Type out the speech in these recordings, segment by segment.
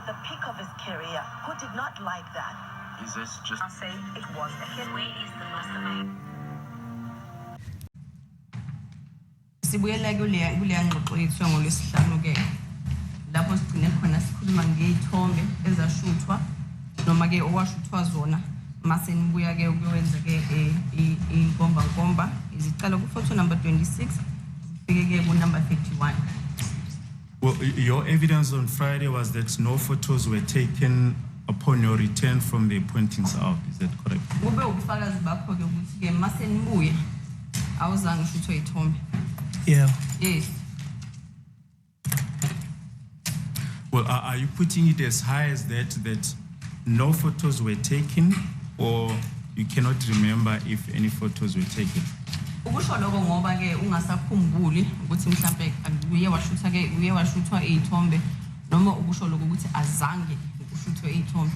at the peak of his career, who did not like that. Is this just... I'll say it was a hit. Where is the mastermind? Sibuyela kuleya ngxoxo yethu ngolwesihlanu ke lapho sigcine khona sikhuluma ngezithombe ezashuthwa noma ke owashuthwa zona mase nibuya ke ukwenza ke inkomba izicala ku photo number 26 zifike ke ku number 31. Well, your evidence on Friday was that no photos were taken upon your return from the appointings out. Is that correct? Kube ubufakazi bakho ke ukuthi ke mase nibuya awuzange ushuthwe izithombe. Yeah. Yes. Well, are you putting it as high as that no photos were taken, or you cannot remember if any photos were taken? Ukusho lokho ngoba ke ungasakhumbuli ukuthi mhlambe uye washutha ke uye washuthwa izithombe noma ukusho lokho ukuthi azange ushuthwe izithombe.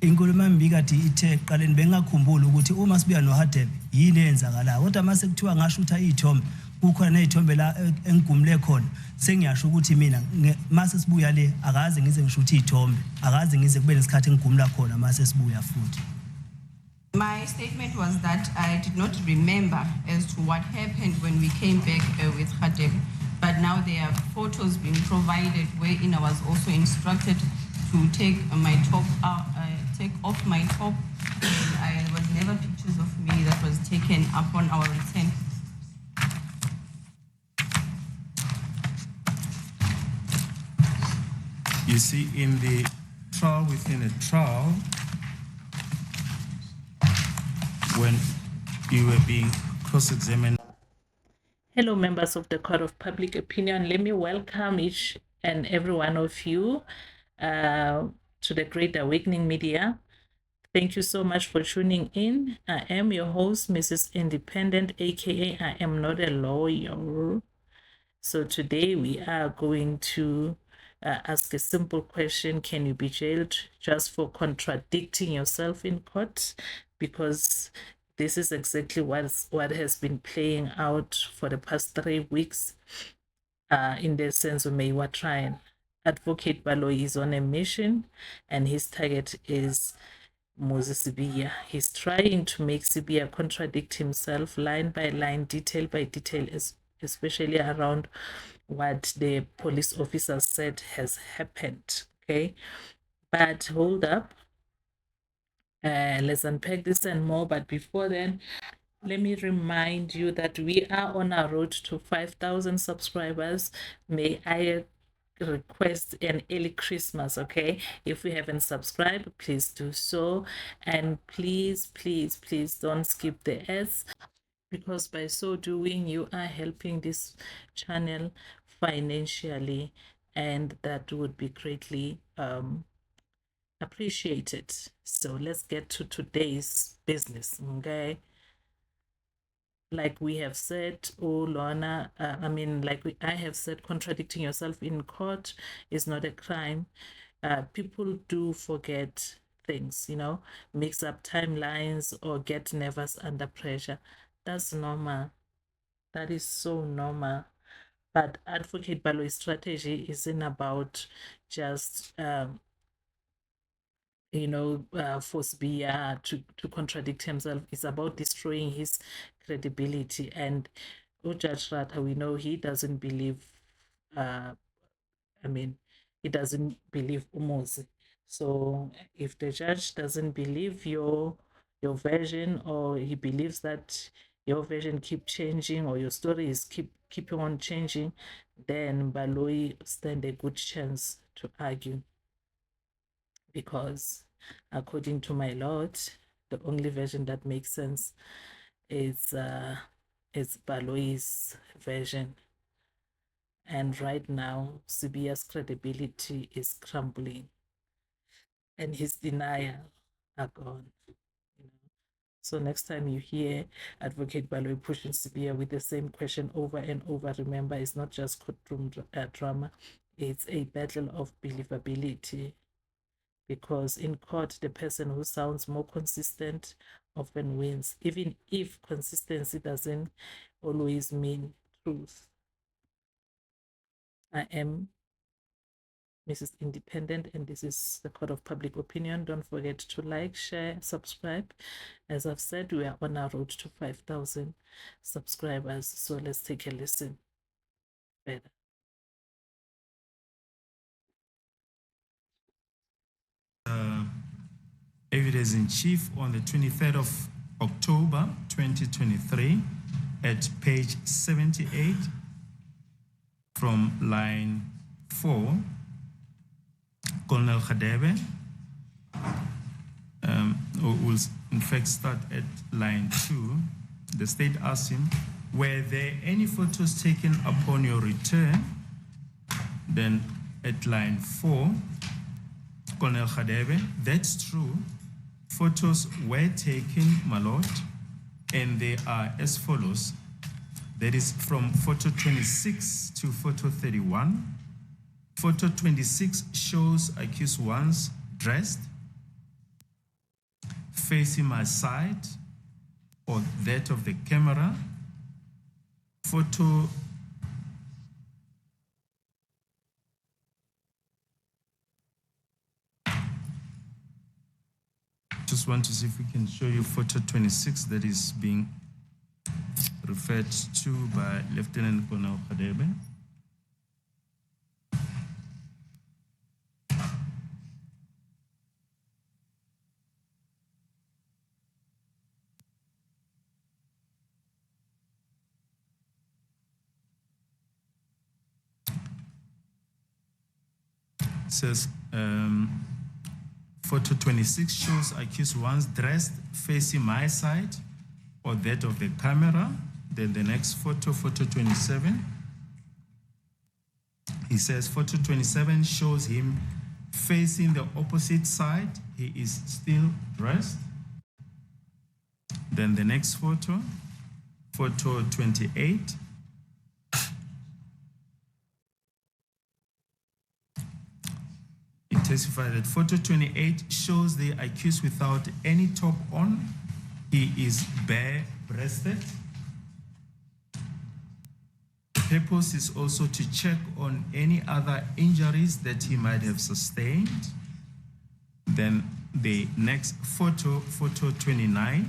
Inkulumo yami kade ithe eqaleni bengakhumbula ukuthi uma sibuya noHadebe yini eyenzakalayo kodwa mase kuthiwa ngashutha izithombe kukhona nezithombe la engigumule khona sengiyasho ukuthi mina mase sibuya le akaze ngize ngishuthe izithombe akaze ngize kube nesikhathi engigumula khona mase sibuya futhi. My statement was that I did not remember as to what happened when we came back with Hadebe, but now there are photos being provided wherein I was also instructed to take my top take off my top. I was never pictures of me that was taken upon our return. You see, in the trial within a trial, when you were being cross-examined. Hello, members of the Court of Public Opinion. Let me welcome each and every one of you to the Great Awakening Media. Thank you so much for tuning in. I am your host, Mrs. Independent, aka I am not a lawyer. So today we are going to ask a simple question. Can you be jailed just for contradicting yourself in court? Because this is exactly what has been playing out for the past 3 weeks in the sense of Meiwa trial. Advocate Baloyi is on a mission and his target is Moses Sibiya. He's trying to make Sibiya contradict himself line by line, detail by detail, especially around what the police officer said has happened. Okay, but hold up. Let's unpack this and more. But before then, let me remind you that we are on our road to 5,000 subscribers. May I request an early Christmas, okay? If you haven't subscribed, please do so. And please don't skip the ads, because by so doing, you are helping this channel financially, and that would be greatly appreciated. So let's get to today's business, okay? Like we have said, Lorna, I have said, contradicting yourself in court is not a crime. People do forget things, mix up timelines or get nervous under pressure. That's normal. That is so normal. But Advocate Baloyi's strategy isn't about just force Biya to contradict himself. It's about destroying his credibility. And Judge Rata, we know he doesn't believe he doesn't believe Umuzi. So if the judge doesn't believe your version, or he believes that your version keep changing, or your story is keeping on changing, then Baloyi stand a good chance to argue. Because according to my lord, the only version that makes sense is Baloyi's version. And right now, Sibiya's credibility is crumbling, and his denial are gone. So next time you hear Advocate Baloyi pushing Sibiya with the same question over and over, remember, it's not just courtroom drama, it's a battle of believability. Because in court, the person who sounds more consistent often wins, even if consistency doesn't always mean truth. I am Mrs. Independent, and this is the Court of Public Opinion. Don't forget to like, share, subscribe. As I've said, we are on our road to 5,000 subscribers. So let's take a listen further. Evidence in chief on the 23rd of October 2023 at page 78 from line 4. Colonel Khadebe will in fact start at line 2. The state asked him, were there any photos taken upon your return? Then at line 4, Colonel Khadebe, that's true. Photos were taken, my lord, and they are as follows. That is from photo 26 to photo 31. Photo 26 shows accused ones dressed, facing my side or that of the camera. Photo just want to see if we can show you photo 26 that is being referred to by Lieutenant Colonel Khadebe. It says photo 26 shows accused ones dressed facing my side or that of the camera. Then the next photo, photo 27. He says photo 27 shows him facing the opposite side. He is still dressed. Then the next photo, photo 28. Testify that photo 28 shows the accused without any top on. He is bare-breasted. The purpose is also to check on any other injuries that he might have sustained. Then the next photo, photo 29.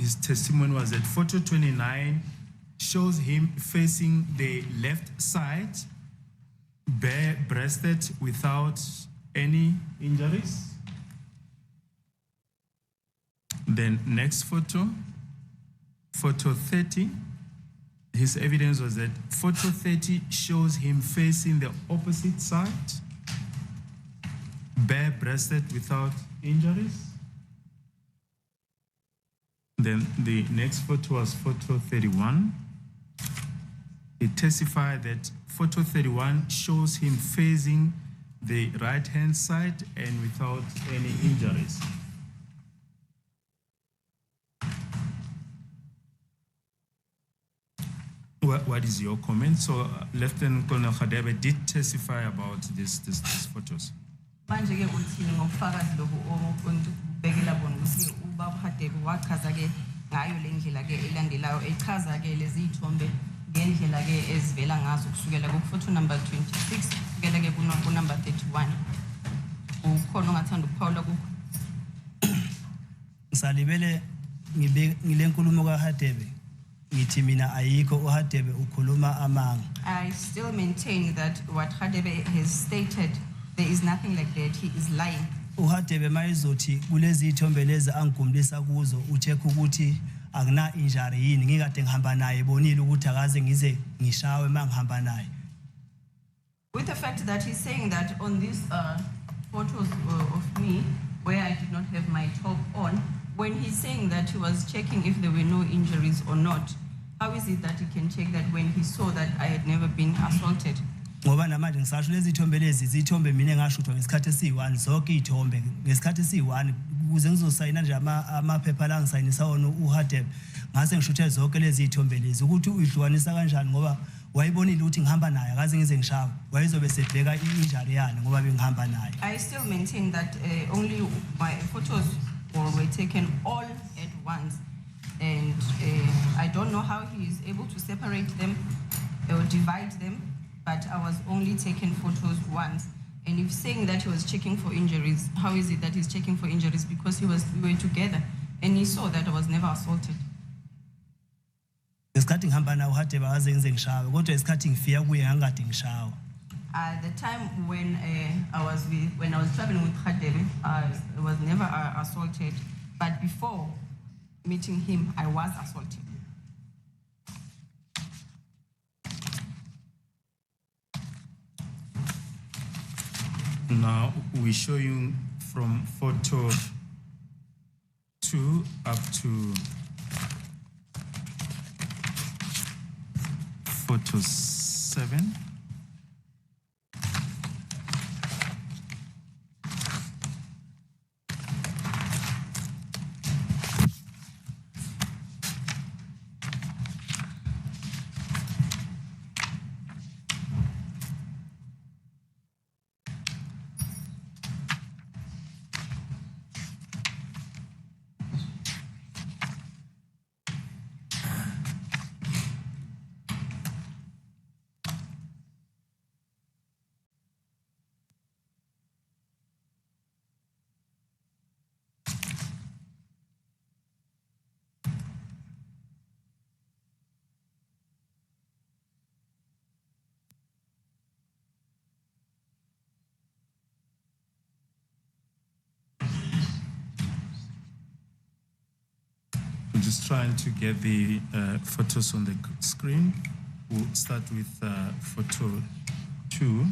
His testimony was that photo 29 shows him facing the left side, bare-breasted without any injuries. Then next photo, photo 30. His evidence was that photo 30 shows him facing the opposite side, bare-breasted without injuries. Then the next photo was photo 31. He testified that photo 31 shows him facing the right-hand side and without any injuries. What is your comment? So Lieutenant Colonel Khadebe did testify about these photos. Manje ke uthini ngobufakazi lobu obekela bona ukuthi ubaba Khadebe wachaza ke ngayo lendlela ke elandelayo echaza ke lezi ithombe ngendlela ke ezivela ngazo kusukela ku photo number 26 kusukela ke ku number 31. Ukhona ongathanda ukuphawula kukho? Ngisalibele ngile nkulumo kaHadebe ngithi mina ayikho uHadebe ukhuluma amanga. I still maintain that what Khadebe has stated, there is nothing like that. He is lying. uHadebe mayizothi kulezi ithombe lezi angigumlisa kuzo ucheck ukuthi akuna injury yini ngikade ngihamba naye bonile ukuthi akaze ngize ngishawe mangihamba naye. With the fact that he's saying that on these photos of me where I did not have my top on, when he's saying that he was checking if there were no injuries or not, how is it that he can check that when he saw that I had never been assaulted? Ngoba namanje ngisasho lezi ithombe lezi izithombe mina engashuthwa ngesikhathi esi1 zonke ithombe ngesikhathi esi1 ukuze ngizosayina nje amaphepha la ngisayinisa wona uHadebe ngase ngishuthe zonke lezi ithombe lezi ukuthi uyihlukanisa kanjani ngoba wayibonile ukuthi ngihamba naye akaze ngize ngishawe wayezobe sebheka injury yani ngoba bengihamba naye. I still maintain that only my photos were taken all at once, and I don't know how he is able to separate them divide them, but I was only taking photos once. And if saying that he was checking for injuries, how is it that he's checking for injuries? Because we were together and he saw that I was never assaulted. Ngesikhathi ngihamba nawo uHadebe akaze ngize ngishawe kodwa isikhathi ngifika kuye ngangade ngishawa. The time when I was traveling with Khadebe, I was never assaulted, but before meeting him, I was assaulted. Now we show you from photo 2 up to photo 7. We're just trying to get the photos on the screen. We'll start with photo 2.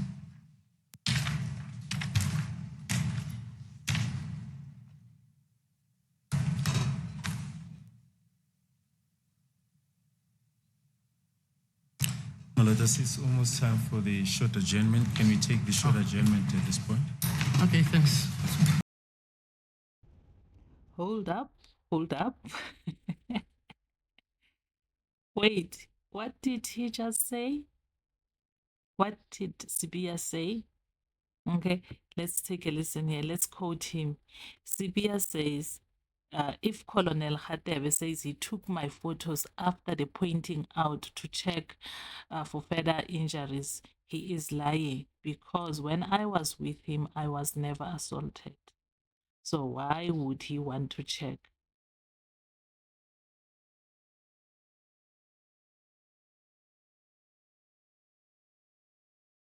Malata, it's almost time for the short adjournment. Can we take the short adjournment at this point? Okay, thanks. Hold up. Wait, what did he just say? What did Sibiya say? Okay, let's take a listen here. Let's quote him. Sibiya says, if Colonel Khadebe says he took my photos after the pointing out to check for further injuries, he is lying, because when I was with him, I was never assaulted. So why would he want to check?